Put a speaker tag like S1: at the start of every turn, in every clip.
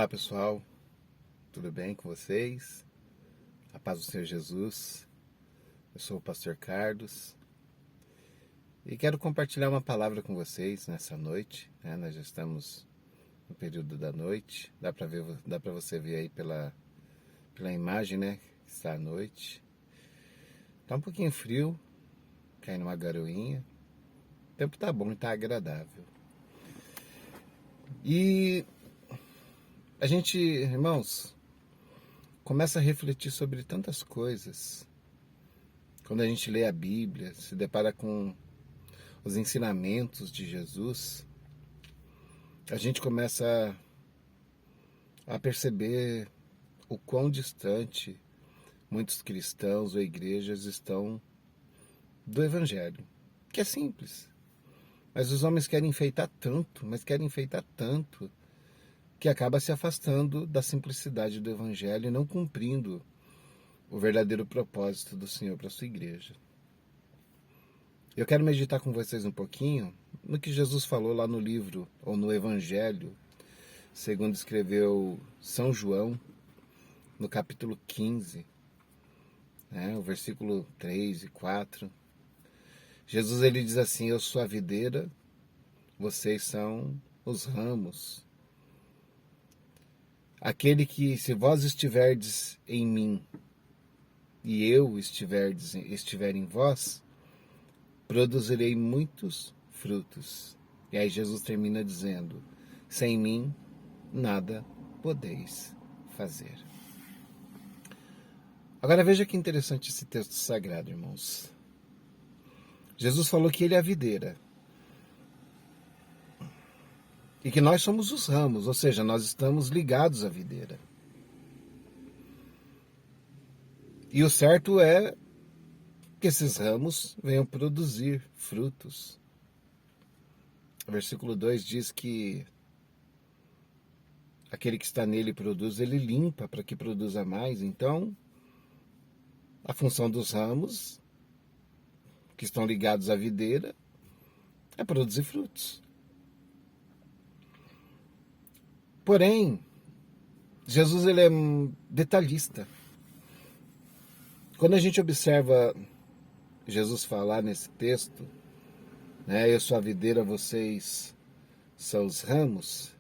S1: Olá pessoal, tudo bem com vocês? A paz do Senhor Jesus. Eu sou o pastor Carlos e quero compartilhar uma palavra com vocês nessa noite, né? Nós já estamos no período da noite, dá para você ver aí pela imagem, né? Que está à noite. Tá um pouquinho frio, caindo uma garoinha. O tempo tá bom e tá agradável. E a gente, irmãos, começa a refletir sobre tantas coisas. Quando a gente lê a Bíblia, se depara com os ensinamentos de Jesus, a gente começa a perceber o quão distante muitos cristãos ou igrejas estão do Evangelho, que é simples. Mas os homens querem enfeitar tanto, que acaba se afastando da simplicidade do Evangelho e não cumprindo o verdadeiro propósito do Senhor para a sua igreja. Eu quero meditar com vocês um pouquinho no que Jesus falou lá no livro, ou no Evangelho, segundo escreveu São João, no capítulo 15, né, o versículo 3 e 4. Jesus ele diz assim: eu sou a videira, vocês são os ramos. Aquele que, se vós estiverdes em mim e eu estiver em vós, produzirei muitos frutos. E aí Jesus termina dizendo: sem mim nada podeis fazer. Agora veja que interessante esse texto sagrado, irmãos. Jesus falou que ele é a videira e que nós somos os ramos, ou seja, nós estamos ligados à videira. E o certo é que esses ramos venham produzir frutos. O versículo 2 diz que aquele que está nele produz, ele limpa para que produza mais. Então, a função dos ramos, que estão ligados à videira, é produzir frutos. Porém, Jesus ele é detalhista. Quando a gente observa Jesus falar nesse texto, né, eu sou a videira, vocês são os ramos,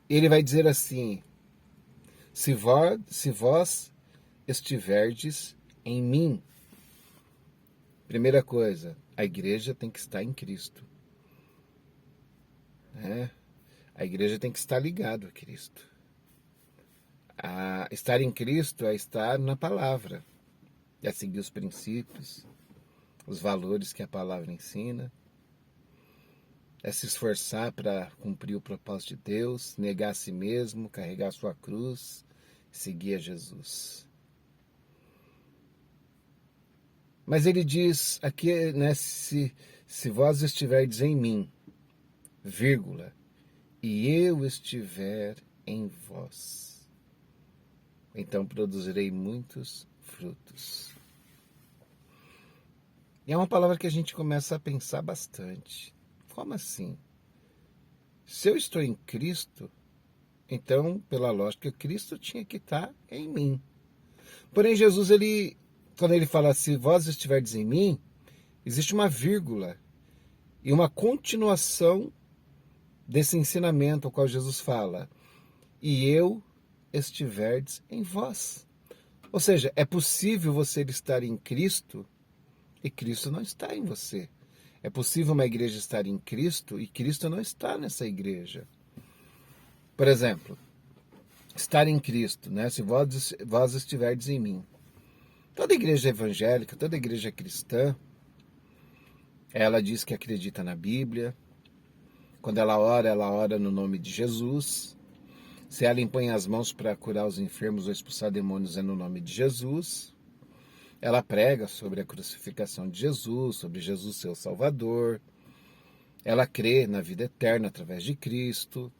S1: ele vai dizer assim: se vós estiverdes em mim. Primeira coisa, a igreja tem que estar em Cristo. Né? A igreja tem que estar ligada a Cristo. Estar em Cristo é estar na palavra, é seguir os princípios, os valores que a palavra ensina, é se esforçar para cumprir o propósito de Deus, negar a si mesmo, carregar a sua cruz, seguir a Jesus. Mas ele diz aqui, né, se vós estiverdes em mim, vírgula, e eu estiver em vós, então produzirei muitos frutos. E é uma palavra que a gente começa a pensar bastante. Como assim? Se eu estou em Cristo, então, pela lógica, Cristo tinha que estar em mim. Porém, Jesus, quando ele fala, se vós estiverdes em mim, existe uma vírgula e uma continuação desse ensinamento ao qual Jesus fala: e eu estiverdes em vós. Ou seja, é possível você estar em Cristo e Cristo não está em você. É possível uma igreja estar em Cristo e Cristo não está nessa igreja. Por exemplo, estar em Cristo, né? Se vós estiverdes em mim. Toda igreja evangélica, toda igreja cristã, ela diz que acredita na Bíblia. Quando ela ora no nome de Jesus. Se ela impõe as mãos para curar os enfermos ou expulsar demônios, é no nome de Jesus. Ela prega sobre a crucificação de Jesus, sobre Jesus ser o Salvador. Ela crê na vida eterna através de Cristo.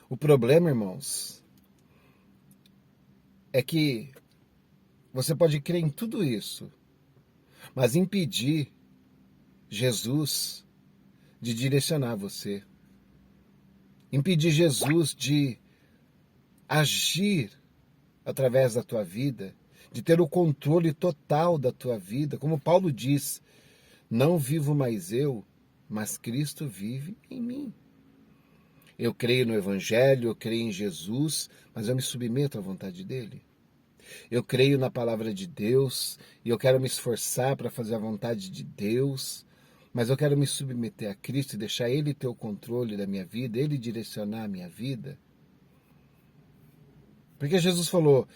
S1: O problema, irmãos, é que você pode crer em tudo isso, mas impedir Jesus de direcionar você. impedir Jesus de agir através da tua vida, de ter o controle total da tua vida. Como Paulo diz, não vivo mais eu, mas Cristo vive em mim. Eu creio no Evangelho, eu creio em Jesus, mas eu me submeto à vontade dele. Eu creio na palavra de Deus e eu quero me esforçar para fazer a vontade de Deus, mas eu quero me submeter a Cristo e deixar Ele ter o controle da minha vida, Ele direcionar a minha vida. Porque Jesus falou,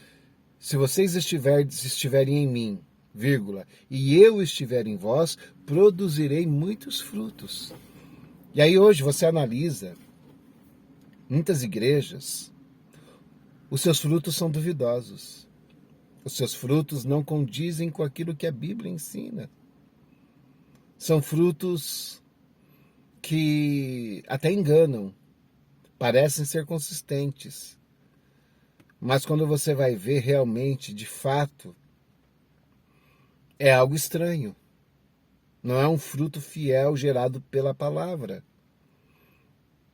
S1: se vocês estiverem em mim, vírgula, e eu estiver em vós, produzirei muitos frutos. E aí hoje você analisa muitas igrejas, os seus frutos são duvidosos. Os seus frutos não condizem com aquilo que a Bíblia ensina. São frutos que até enganam, parecem ser consistentes. Mas quando você vai ver realmente, de fato, é algo estranho. Não é um fruto fiel gerado pela palavra.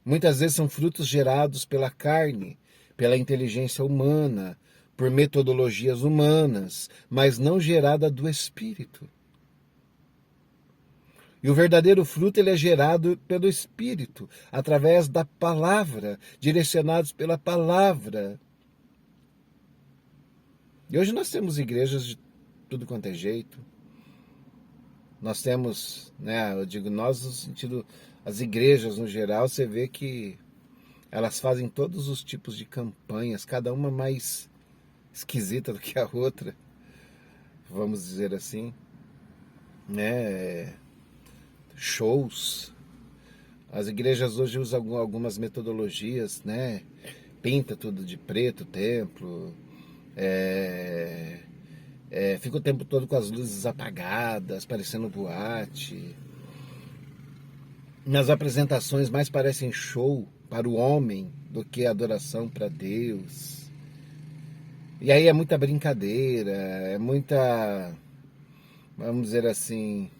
S1: Muitas vezes são frutos gerados pela carne, pela inteligência humana, por metodologias humanas, mas não gerada do Espírito. E o verdadeiro fruto ele é gerado pelo Espírito, através da palavra, direcionados pela palavra. E hoje nós temos igrejas de tudo quanto é jeito. Nós temos, eu digo nós no sentido, as igrejas no geral, você vê que elas fazem todos os tipos de campanhas, cada uma mais esquisita do que a outra, vamos dizer assim, shows. As igrejas hoje usam algumas metodologias, pinta tudo de preto o templo, fica o tempo todo com as luzes apagadas, parecendo boate. Nas apresentações mais parecem show para o homem do que adoração para Deus. E aí é muita brincadeira, é muita, vamos dizer assim,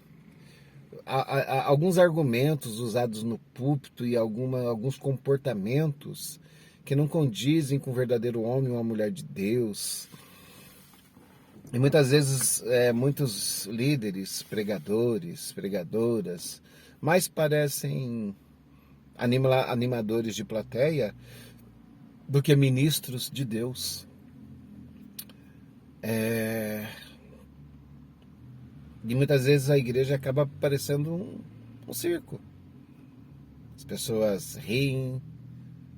S1: alguns argumentos usados no púlpito e alguns comportamentos que não condizem com o verdadeiro homem ou a mulher de Deus. E muitas vezes muitos líderes, pregadores, pregadoras, mais parecem animadores de plateia do que ministros de Deus. E muitas vezes a igreja acaba parecendo um circo. As pessoas riem,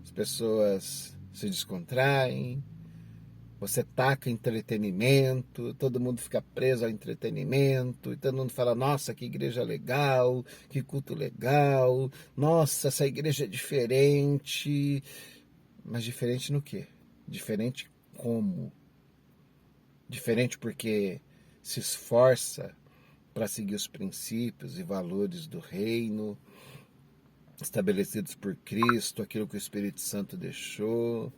S1: as pessoas se descontraem, você taca entretenimento, todo mundo fica preso ao entretenimento, e todo mundo fala, nossa, que igreja legal, que culto legal, nossa, essa igreja é diferente. Mas diferente no quê? Diferente como? Diferente porque se esforça para seguir os princípios e valores do reino, estabelecidos por Cristo, aquilo que o Espírito Santo deixou?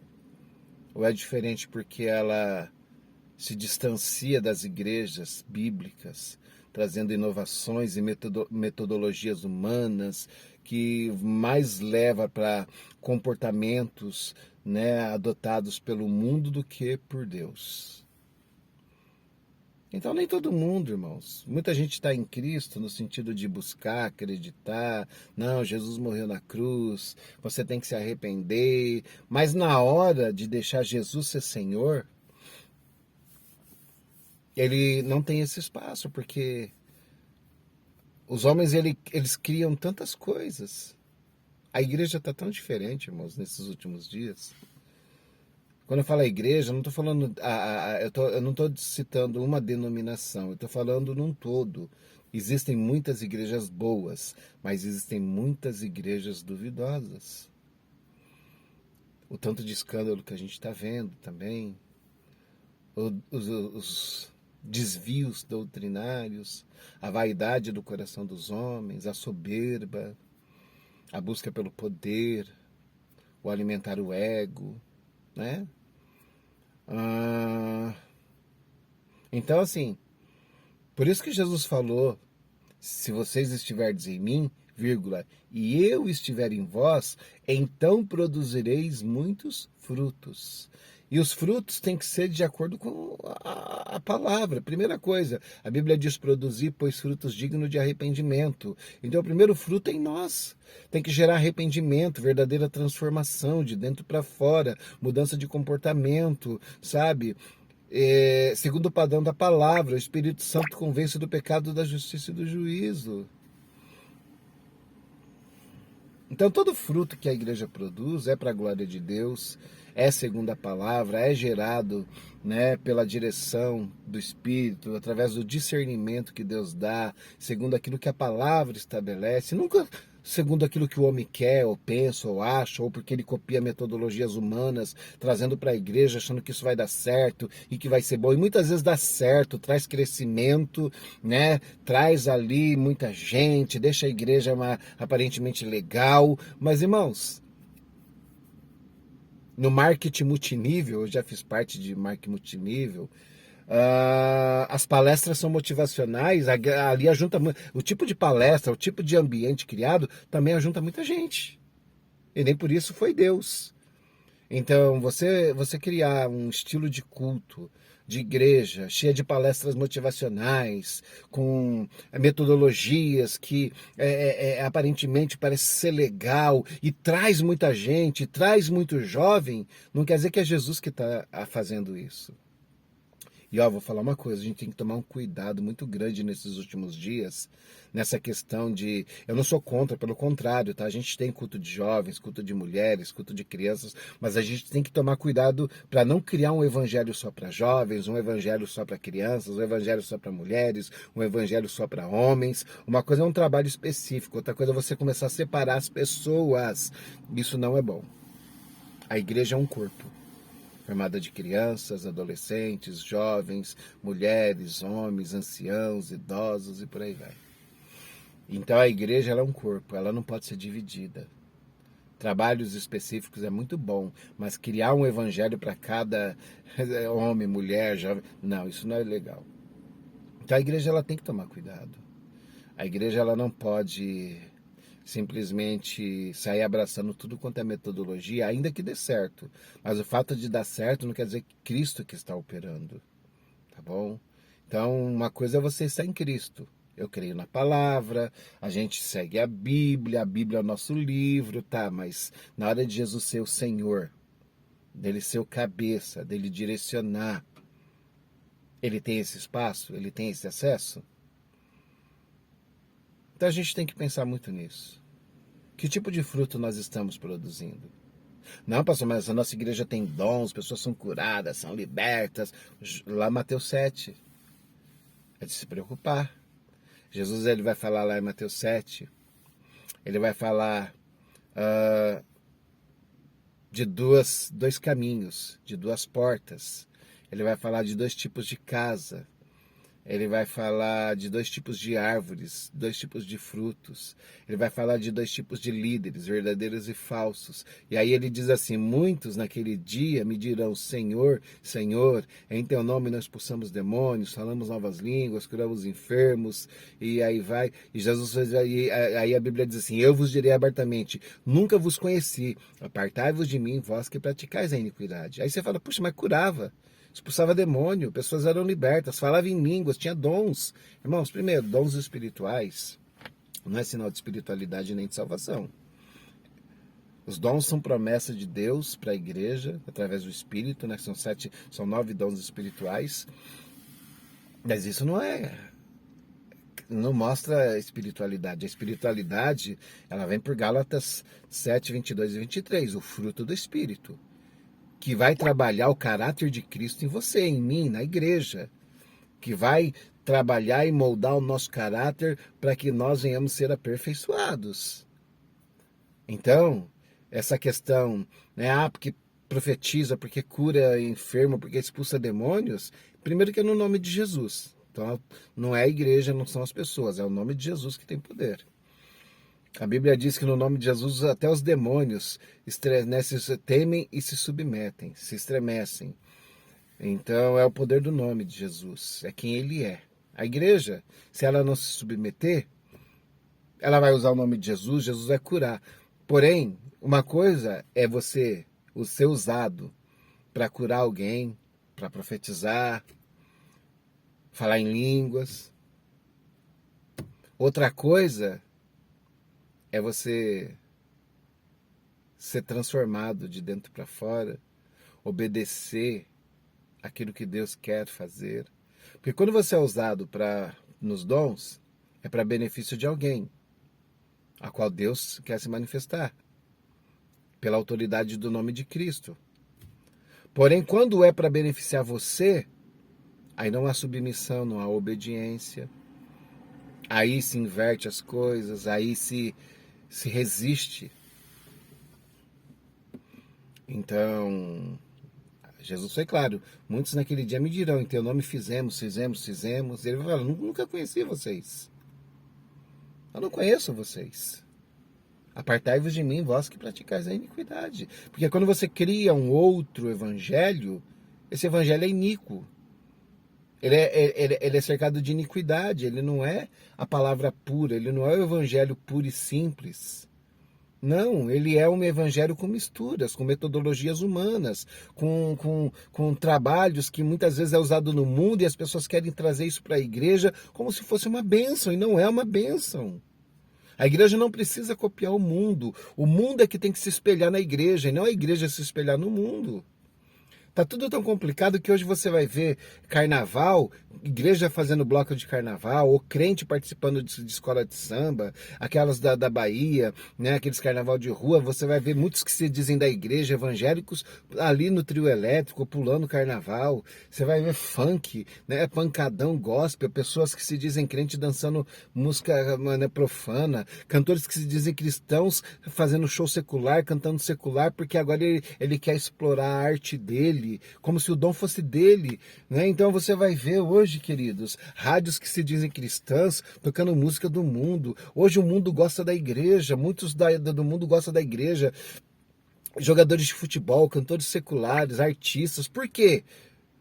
S1: Ou é diferente porque ela se distancia das igrejas bíblicas, trazendo inovações e metodologias humanas que mais leva para comportamentos adotados pelo mundo do que por Deus? Então nem todo mundo, irmãos. Muita gente está em Cristo no sentido de buscar, acreditar. Não, Jesus morreu na cruz, você tem que se arrepender. Mas na hora de deixar Jesus ser Senhor, ele não tem esse espaço, porque os homens eles criam tantas coisas. A igreja está tão diferente, irmãos, nesses últimos dias. Quando eu falo igreja, eu não estou falando, eu não estou citando uma denominação, eu estou falando num todo. Existem muitas igrejas boas, mas existem muitas igrejas duvidosas. O tanto de escândalo que a gente está vendo também, os desvios doutrinários, a vaidade do coração dos homens, a soberba, a busca pelo poder, o alimentar o ego, Então, assim, por isso que Jesus falou, se vocês estiverdes em mim, vírgula, e eu estiver em vós, então produzireis muitos frutos. E os frutos têm que ser de acordo com a palavra. Primeira coisa, a Bíblia diz produzir, pois frutos dignos de arrependimento. Então o primeiro fruto é em nós. Tem que gerar arrependimento, verdadeira transformação de dentro para fora, mudança de comportamento, sabe? Segundo o padrão da palavra, o Espírito Santo convence do pecado, da justiça e do juízo. Então todo fruto que a igreja produz é para a glória de Deus, é segundo a palavra, é gerado, né, pela direção do Espírito, através do discernimento que Deus dá, segundo aquilo que a palavra estabelece, nunca segundo aquilo que o homem quer, ou pensa, ou acha, ou porque ele copia metodologias humanas, trazendo para a igreja, achando que isso vai dar certo e que vai ser bom. E muitas vezes dá certo, traz crescimento, né? Traz ali muita gente, deixa a igreja aparentemente legal. Mas, irmãos, no marketing multinível, eu já fiz parte de marketing multinível, as palestras são motivacionais, ali ajunta o tipo de palestra, o tipo de ambiente criado também ajunta muita gente. E nem por isso foi Deus. Então, você criar um estilo de culto, de igreja, cheia de palestras motivacionais, com metodologias que aparentemente parece ser legal e traz muita gente, traz muito jovem, não quer dizer que é Jesus que está fazendo isso. E ó, vou falar uma coisa, a gente tem que tomar um cuidado muito grande nesses últimos dias, nessa questão de... Eu não sou contra, pelo contrário, tá? A gente tem culto de jovens, culto de mulheres, culto de crianças, mas a gente tem que tomar cuidado para não criar um evangelho só para jovens, um evangelho só para crianças, um evangelho só para mulheres, um evangelho só para homens. Uma coisa é um trabalho específico, outra coisa é você começar a separar as pessoas. Isso não é bom. A igreja é um corpo, formada de crianças, adolescentes, jovens, mulheres, homens, anciãos, idosos e por aí vai. Então a igreja ela é um corpo, ela não pode ser dividida. Trabalhos específicos é muito bom, mas criar um evangelho para cada homem, mulher, jovem, não, isso não é legal. Então a igreja ela tem que tomar cuidado. A igreja ela não pode simplesmente sair abraçando tudo quanto é metodologia, ainda que dê certo. Mas o fato de dar certo não quer dizer que Cristo que está operando, tá bom? Então, uma coisa é você estar em Cristo. Eu creio na palavra, a gente segue a Bíblia é o nosso livro, tá? Mas na hora de Jesus ser o Senhor, dele ser o cabeça, dele direcionar, ele tem esse espaço, ele tem esse acesso? Então a gente tem que pensar muito nisso. Que tipo de fruto nós estamos produzindo? Não, pastor, mas a nossa igreja tem dons, pessoas são curadas, são libertas. Lá Mateus 7. É de se preocupar. Jesus ele vai falar lá em Mateus 7, ele vai falar de dois caminhos, de duas portas. Ele vai falar de dois tipos de casa. Ele vai falar de dois tipos de árvores, dois tipos de frutos. Ele vai falar de dois tipos de líderes, verdadeiros e falsos. E aí ele diz assim, muitos naquele dia me dirão, Senhor, Senhor, em teu nome nós expulsamos demônios, falamos novas línguas, curamos enfermos, e aí vai. E Jesus, aí a Bíblia diz assim, eu vos direi abertamente, nunca vos conheci, apartai-vos de mim, vós que praticais a iniquidade. Aí você fala, puxa, mas curava. Expulsava demônio, pessoas eram libertas, falavam em línguas, tinha dons. Irmãos, primeiro, dons espirituais não é sinal de espiritualidade nem de salvação. Os dons são promessa de Deus para a igreja, através do Espírito, né? São 9 dons espirituais. Mas isso não mostra espiritualidade. A espiritualidade, ela vem por Gálatas 7, 22 e 23, o fruto do Espírito, que vai trabalhar o caráter de Cristo em você, em mim, na igreja, que vai trabalhar e moldar o nosso caráter para que nós venhamos ser aperfeiçoados. Então, essa questão, né, porque profetiza, porque cura enfermo, porque expulsa demônios, primeiro que é no nome de Jesus. Então, não é a igreja, não são as pessoas, é o nome de Jesus que tem poder. A Bíblia diz que no nome de Jesus até os demônios temem e se submetem, se estremecem. Então é o poder do nome de Jesus, é quem ele é. A igreja, se ela não se submeter, ela vai usar o nome de Jesus, Jesus vai curar. Porém, uma coisa é você ser usado para curar alguém, para profetizar, falar em línguas. Outra coisa é você ser transformado de dentro para fora, obedecer aquilo que Deus quer fazer. Porque quando você é usado nos dons, é para benefício de alguém, a qual Deus quer se manifestar, pela autoridade do nome de Cristo. Porém, quando é para beneficiar você, aí não há submissão, não há obediência, aí se inverte as coisas, aí se resiste. Então, Jesus foi claro, muitos naquele dia me dirão, em teu nome fizemos. Ele vai falar, nunca conheci vocês. Eu não conheço vocês. Apartai-vos de mim, vós que praticais a iniquidade. Porque quando você cria um outro evangelho, esse evangelho é iníquo. Ele é cercado de iniquidade, ele não é a palavra pura, ele não é o evangelho puro e simples. Não, ele é um evangelho com misturas, com metodologias humanas, com trabalhos que muitas vezes é usado no mundo e as pessoas querem trazer isso para a igreja como se fosse uma bênção, e não é uma bênção. A igreja não precisa copiar o mundo é que tem que se espelhar na igreja, e não a igreja se espelhar no mundo. Tá tudo tão complicado que hoje você vai ver carnaval, igreja fazendo bloco de carnaval, ou crente participando de escola de samba, aquelas da Bahia, né, aqueles carnaval de rua, você vai ver muitos que se dizem da igreja, evangélicos, ali no trio elétrico, pulando carnaval. Você vai ver funk, né, pancadão gospel, pessoas que se dizem crente dançando música, né, profana, cantores que se dizem cristãos fazendo show secular, cantando secular, porque agora ele quer explorar a arte dele, como se o dom fosse dele, né? Então você vai ver hoje, queridos, rádios que se dizem cristãs tocando música do mundo. Hoje o mundo gosta da igreja, muitos do mundo gostam da igreja, jogadores de futebol, cantores seculares, artistas. Por quê?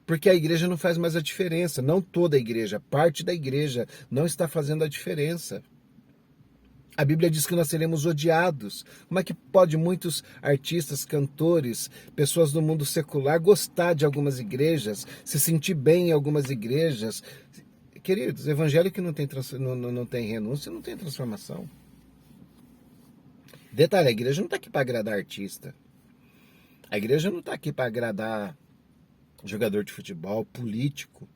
S1: Porque a igreja não faz mais a diferença, não toda a igreja, parte da igreja não está fazendo a diferença. A Bíblia diz que nós seremos odiados. Como é que pode muitos artistas, cantores, pessoas do mundo secular gostar de algumas igrejas, se sentir bem em algumas igrejas? Queridos, evangelho que não tem renúncia não tem transformação. Detalhe, a igreja não está aqui para agradar artista. A igreja não está aqui para agradar jogador de futebol, político.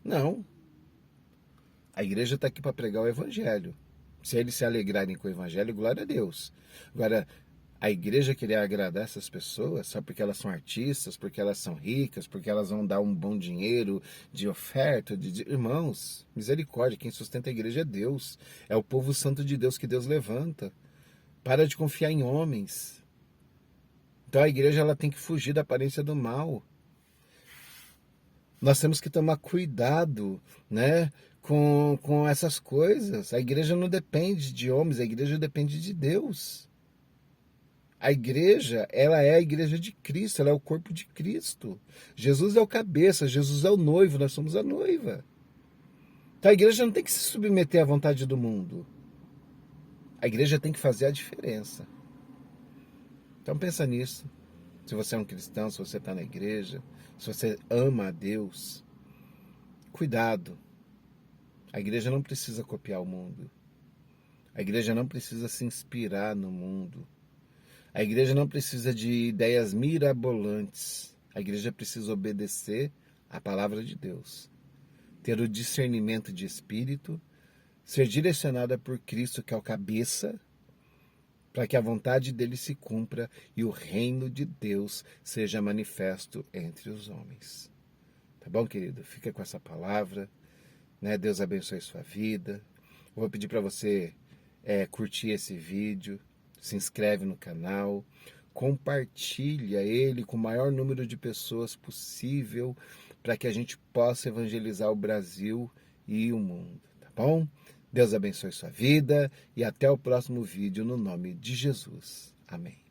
S1: Não. A igreja está aqui para pregar o evangelho. Se eles se alegrarem com o evangelho, glória a Deus. Agora, a igreja querer agradar essas pessoas só porque elas são artistas, porque elas são ricas, porque elas vão dar um bom dinheiro de oferta, irmãos, misericórdia, quem sustenta a igreja é Deus. É o povo santo de Deus que Deus levanta. Para de confiar em homens. Então a igreja ela tem que fugir da aparência do mal. Nós temos que tomar cuidado, né, com essas coisas. A igreja não depende de homens, a igreja depende de Deus. A igreja, ela é a igreja de Cristo, ela é o corpo de Cristo. Jesus é o cabeça, Jesus é o noivo, nós somos a noiva. Então a igreja não tem que se submeter à vontade do mundo. A igreja tem que fazer a diferença. Então pensa nisso. Se você é um cristão, se você está na igreja, se você ama a Deus, cuidado. A igreja não precisa copiar o mundo. A igreja não precisa se inspirar no mundo. A igreja não precisa de ideias mirabolantes. A igreja precisa obedecer à palavra de Deus. Ter o discernimento de espírito, ser direcionada por Cristo, que é o cabeça, para que a vontade dele se cumpra e o reino de Deus seja manifesto entre os homens. Tá bom, querido? Fica com essa palavra, né? Deus abençoe sua vida. Eu vou pedir para você curtir esse vídeo, se inscreve no canal, compartilha ele com o maior número de pessoas possível para que a gente possa evangelizar o Brasil e o mundo, tá bom? Deus abençoe sua vida e até o próximo vídeo no nome de Jesus. Amém.